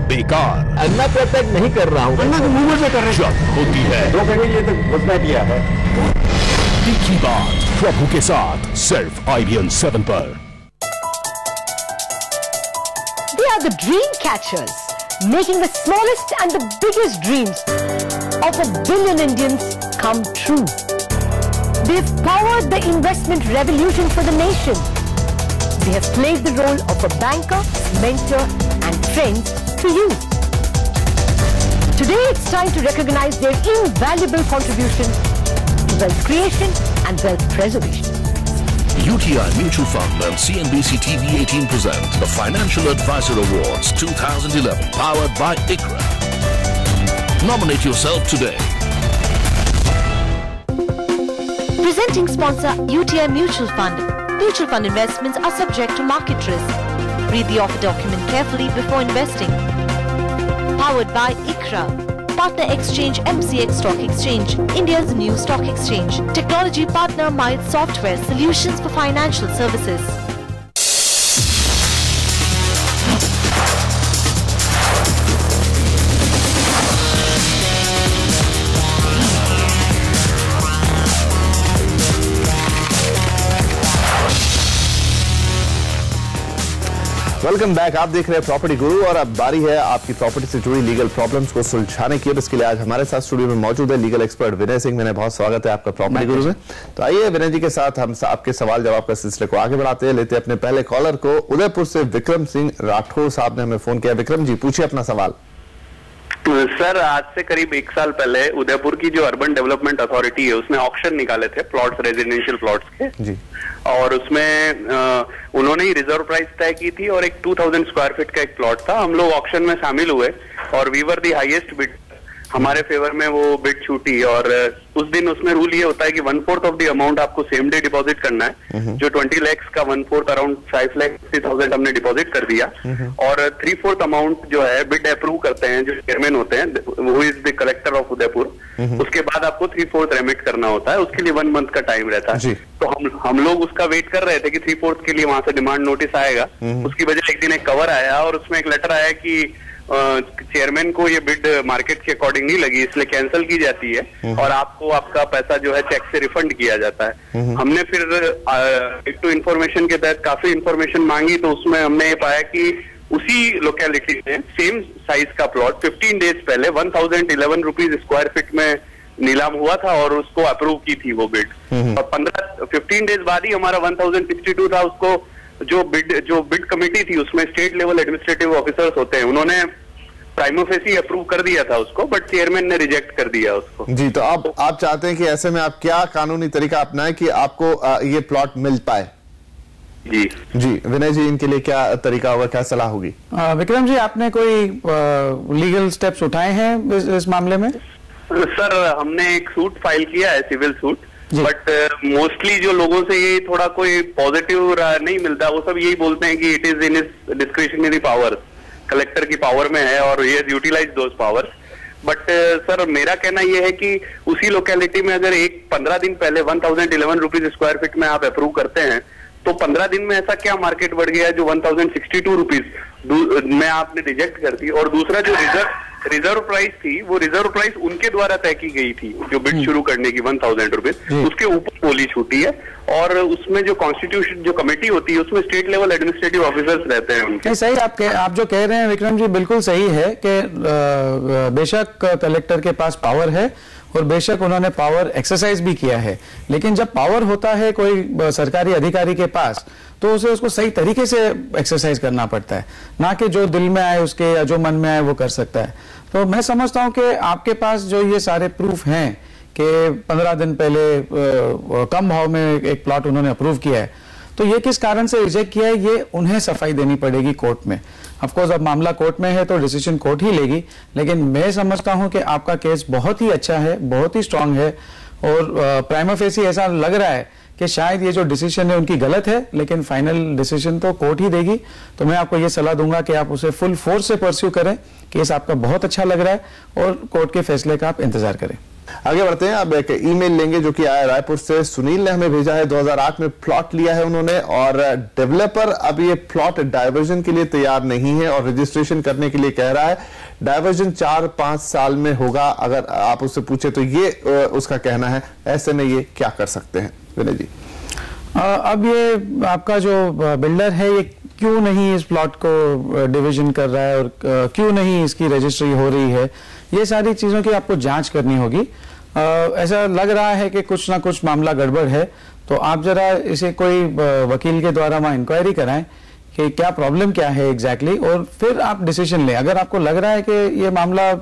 बेकार। अन्ना प्रोटेक्ट नहीं कर रहा हूँ, अन्ना मुंह में कर रहे जब होती है 2 महीने ये तक घोषणा किया है। तीखी बात प्रभु के साथ सिर्फ IBN 7 पर। They are the dream catchers, making the smallest and the biggest dreams of 1 billion Indians come true. They've powered the investment revolution for the nation. They have played the role of a banker, mentor, and friend to you. Today it's time to recognize their invaluable contribution to wealth creation and wealth preservation. UTI Mutual Fund and CNBC TV 18 present the Financial Advisor Awards 2011, powered by ICRA. Nominate yourself today. Presenting sponsor UTI Mutual Fund. Mutual fund investments are subject to market risk. Read the offer document carefully before investing. Powered by ICRA. Partner Exchange MCX Stock Exchange, India's new stock exchange. Technology partner Mild Software, solutions for financial services. Welcome back. आप देख रहे हैं property गुरु और अब बारी है आपकी property से जुड़ी लीगल प्रॉब्लम्स को सुलझाने की। इसके लिए आज हमारे साथ स्टूडियो में मौजूद है लीगल एक्सपर्ट विनय सिंह। विनय, बहुत स्वागत है आपका प्रॉपर्टी गुरु में। तो आइए विनय जी के साथ हम आपके सवाल जवाब का सिलसिले को आगे बढ़ाते हैं। लेते हैं अपने पहले कॉलर को। उदयपुर से विक्रम सिंह राठौर साहब ने हमें फोन किया। विक्रम जी, पूछिए अपना सवाल। सर, आज से करीब 1 साल पहले उदयपुर की जो अर्बन डेवलपमेंट अथॉरिटी है उसने ऑक्शन निकाले थे प्लॉट्स, रेजिडेंशियल प्लॉट्स के जी। और उसमें उन्होंने ही रिजर्व प्राइस तय की थी और एक 2000 स्क्वायर फीट का एक प्लॉट था। हम लोग ऑक्शन में शामिल हुए और we were the highest bid. हमारे फेवर में वो बिड छूटी और उस दिन उसमें रूल ये होता है कि 1/4 ऑफ द अमाउंट आपको सेम डे डिपॉजिट करना है। जो 20 लाख का 1/4 अराउंड 5,50,000 हमने डिपॉजिट कर दिया और 3/4 अमाउंट जो है बिड अप्रूव करते हैं जो चेयरमैन होते हैं, वो is the collector of Udaipur. उसके बाद आपको 3/4 रेमिट करना होता है। उसके लिए 1 मंथ का टाइम रहता है। तो हम लोग उसका वेट कर रहे थे कि 3/4 के लिए वहां से डिमांड नोटिस आएगा। उसकी वजह एक दिन एक कवर आया और उसमें एक लेटर आया कि चेयरमैन को ये बिड मार्केट के अकॉर्डिंग नहीं लगी, इसलिए कैंसिल की जाती है और आपको आपका पैसा जो है चेक से रिफंड किया जाता है। हमने फिर एक तो इन्फॉर्मेशन के तहत काफी इन्फॉर्मेशन मांगी, तो उसमें हमने ये पाया कि उसी लोकेलिटी में सेम साइज का प्लॉट 15 डेज पहले 1011 रुपीज स्क्वायर फीट में नीलाम हुआ था और उसको अप्रूव की थी वो बिड। और 15 डेज बाद ही हमारा 1062 था। उसको जो बिड कमेटी थी उसमें स्टेट लेवल एडमिनिस्ट्रेटिव ऑफिसर्स होते हैं, उन्होंने प्राइमो फेसी अप्रूव कर दिया था उसको, बट चेयरमैन ने रिजेक्ट कर दिया उसको। जी, तो आप चाहते हैं कि ऐसे में आप क्या कानूनी तरीका अपनाएं कि आपको ये प्लॉट मिल पाए? जी विनय जी, इनके लिए क्या तरीका होगा, क्या सलाह होगी? विक्रम जी, आपने कोई लीगल स्टेप्स उठाए हैं इस मामले में? सर, हमने एक सूट फाइल किया है, सिविल सूट, बट मोस्टली जो लोगों से ये थोड़ा कोई पॉजिटिव नहीं मिलता, वो सब यही बोलते हैं कि it is in his discretionary power, collector की पावर में है और ये utilize those powers. But sir, मेरा कहना यह है कि उसी लोकेलिटी में अगर 15 दिन पहले 1011 रुपीज स्क्वायर फीट में आप अप्रूव करते हैं, तो 15 दिन में ऐसा क्या मार्केट बढ़ गया जो 1062 रुपीज में आपने रिजेक्ट कर दी। और दूसरा जो रिजर्व प्राइस थी, वो रिजर्व प्राइस उनके द्वारा तय की गई थी जो बिड शुरू करने की 1000 रुपीज, उसके ऊपर बोली छूटी है। और उसमें जो कॉन्स्टिट्यूशन जो कमेटी होती है उसमें स्टेट लेवल एडमिनिस्ट्रेटिव ऑफिसर्स रहते हैं उनके। सही आप जो कह रहे हैं विक्रम जी, बिल्कुल सही है कि बेशक कलेक्टर के पास पावर है और बेशक उन्होंने पावर एक्सरसाइज भी किया है, लेकिन जब पावर होता है कोई सरकारी अधिकारी के पास तो उसे उसको सही तरीके से एक्सरसाइज करना पड़ता है, ना कि जो दिल में आए उसके या जो मन में आए वो कर सकता है। तो मैं समझता हूं कि आपके पास जो ये सारे प्रूफ हैं कि 15 दिन पहले कम भाव में एक प्लॉट उन्होंने अप्रूव किया है, तो ये किस कारण से रिजेक्ट किया है ये उन्हें सफाई देनी पड़ेगी कोर्ट में। ऑफकोर्स अब मामला कोर्ट में है तो डिसीजन कोर्ट ही लेगी, लेकिन मैं समझता हूं कि आपका केस बहुत ही अच्छा है, बहुत ही स्ट्रांग है और प्राइमा फेसी ऐसा लग रहा है कि शायद ये जो डिसीजन है उनकी गलत है, लेकिन फाइनल डिसीजन तो कोर्ट ही देगी। तो मैं आपको ये सलाह दूंगा कि आप उसे फुल फोर्स से परस्यू करें। केस आपका बहुत अच्छा लग रहा है और कोर्ट के फैसले का आप इंतजार करें। आगे बढ़ते हैं, अब एक ईमेल लेंगे जो कि आया रायपुर से। सुनील ने हमें भेजा है, 2008 में प्लॉट लिया है उन्होंने और डेवलपर अब ये प्लॉट डाइवर्जन के लिए तैयार नहीं है और रजिस्ट्रेशन करने के लिए कह रहा है। डाइवर्जन 4-5 साल में होगा, अगर आप उससे पूछे तो ये उसका कहना है। ऐसे में ये क्या कर सकते हैं विनय जी? अब ये आपका जो बिल्डर है ये क्यों नहीं इस प्लॉट को डिवीजन कर रहा है और क्यों नहीं इसकी रजिस्ट्री हो रही है, ये सारी चीजों की आपको जांच करनी होगी। ऐसा लग रहा है कि कुछ ना कुछ मामला गड़बड़ है, तो आप जरा इसे कोई वकील के द्वारा वहां इंक्वायरी कराएं कि क्या प्रॉब्लम क्या है एग्जैक्टली, और फिर आप डिसीजन लें। अगर आपको लग रहा है कि ये मामला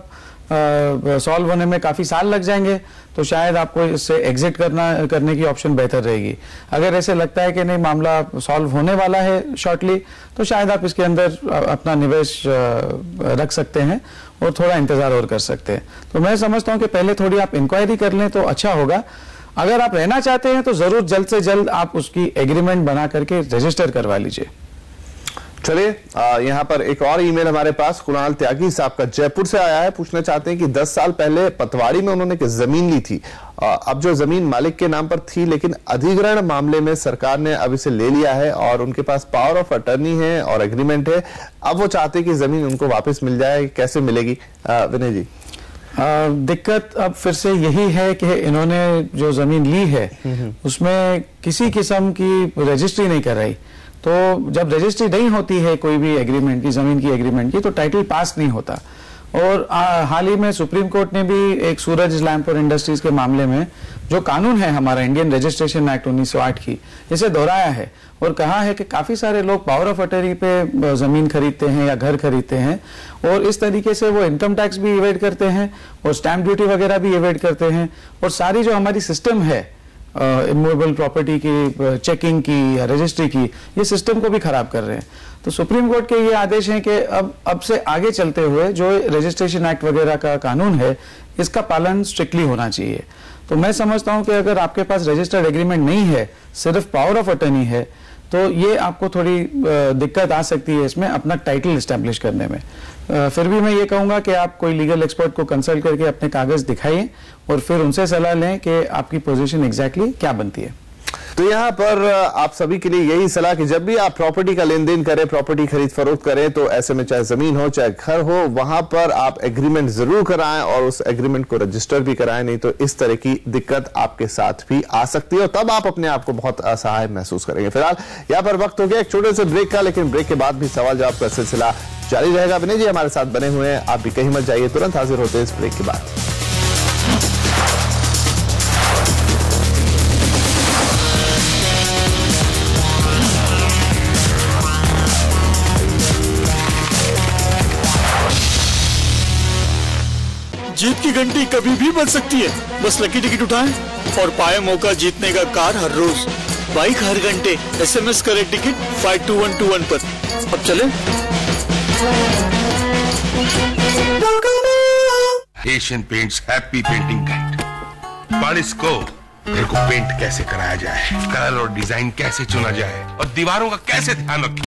सॉल्व होने में काफी साल लग जाएंगे तो शायद आपको इससे एग्जिट करने की ऑप्शन बेहतर रहेगी। अगर ऐसे लगता है कि नहीं मामला सॉल्व होने वाला है शॉर्टली, तो शायद आप इसके अंदर अपना निवेश रख सकते हैं और थोड़ा इंतजार और कर सकते हैं। तो मैं समझता हूं कि पहले थोड़ी आप इंक्वायरी कर लें तो अच्छा होगा। अगर आप रहना चाहते हैं तो जरूर जल्द से जल्द आप उसकी एग्रीमेंट बना करके रजिस्टर करवा लीजिए। चलिए, यहाँ पर एक और ईमेल हमारे पास कुणाल त्यागी साहब का जयपुर से आया है। पूछना चाहते हैं कि 10 साल पहले पतवाड़ी में उन्होंने जमीन ली थी। अब जो जमीन मालिक के नाम पर थी, लेकिन अधिग्रहण मामले में सरकार ने अब इसे ले लिया है और उनके पास पावर ऑफ अटर्नी है और एग्रीमेंट है। अब वो चाहते हैं कि जमीन उनको वापस मिल जाए, कैसे मिलेगी विनय जी? दिक्कत अब फिर से यही है कि इन्होंने जो जमीन ली है उसमें किसी किस्म की रजिस्ट्री नहीं कर रही। तो जब रजिस्ट्री नहीं होती है कोई भी एग्रीमेंट की, जमीन की एग्रीमेंट की, तो टाइटल पास नहीं होता। और हाल ही में सुप्रीम कोर्ट ने भी एक सूरज लैंप और इंडस्ट्रीज के मामले में जो कानून है हमारा इंडियन रजिस्ट्रेशन एक्ट 1908 की, इसे दोहराया है और कहा है कि काफी सारे लोग पावर ऑफ अटर्नी पे जमीन खरीदते हैं या घर खरीदते हैं और इस तरीके से वो इनकम टैक्स भी इवेड करते हैं और स्टैंप ड्यूटी वगैरह भी इवेड करते हैं और सारी जो हमारी सिस्टम है इमूवेबल प्रॉपर्टी की चेकिंग की या रजिस्ट्री की, ये सिस्टम को भी खराब कर रहे हैं। तो सुप्रीम कोर्ट के ये आदेश हैं कि अब से आगे चलते हुए जो रजिस्ट्रेशन एक्ट वगैरह का कानून है इसका पालन स्ट्रिक्टली होना चाहिए। तो मैं समझता हूं कि अगर आपके पास रजिस्टर्ड एग्रीमेंट नहीं है, सिर्फ पावर ऑफ अटर्नी है, तो ये आपको थोड़ी दिक्कत आ सकती है इसमें अपना टाइटल एस्टेब्लिश करने में। फिर भी मैं ये कहूंगा कि आप कोई लीगल एक्सपर्ट को कंसल्ट करके अपने कागज दिखाइए और फिर उनसे सलाह लें कि आपकी पोजीशन एग्जैक्टली क्या बनती है। तो यहाँ पर आप सभी के लिए यही सलाह कि जब भी आप प्रॉपर्टी का लेन देन करें, प्रॉपर्टी खरीद फरोख्त करें, तो ऐसे में चाहे जमीन हो चाहे घर हो, वहां पर आप एग्रीमेंट जरूर कराएं और उस एग्रीमेंट को रजिस्टर भी कराएं, नहीं तो इस तरह की दिक्कत आपके साथ भी आ सकती है और तब आप अपने आप को बहुत असहाय महसूस करेंगे। फिलहाल यहाँ पर वक्त हो गया एक छोटे से ब्रेक का, लेकिन ब्रेक के बाद भी सवाल जवाब का सिलसिला जारी रहेगा। विनय जी हमारे साथ बने हुए हैं, आप भी कहीं मत जाइए, तुरंत हाजिर होते हैं इस ब्रेक के बाद। जीत की घंटी कभी भी बज सकती है, बस लकी टिकट उठाएं और पाए मौका जीतने का कार हर रोज, बाइक हर घंटे। SMS करें टिकट 52121 पर। अब चले। Asian paints happy painting guide. बारिश को घर को पेंट कैसे कराया जाए, कलर और डिजाइन कैसे चुना जाए और दीवारों का कैसे ध्यान रखें,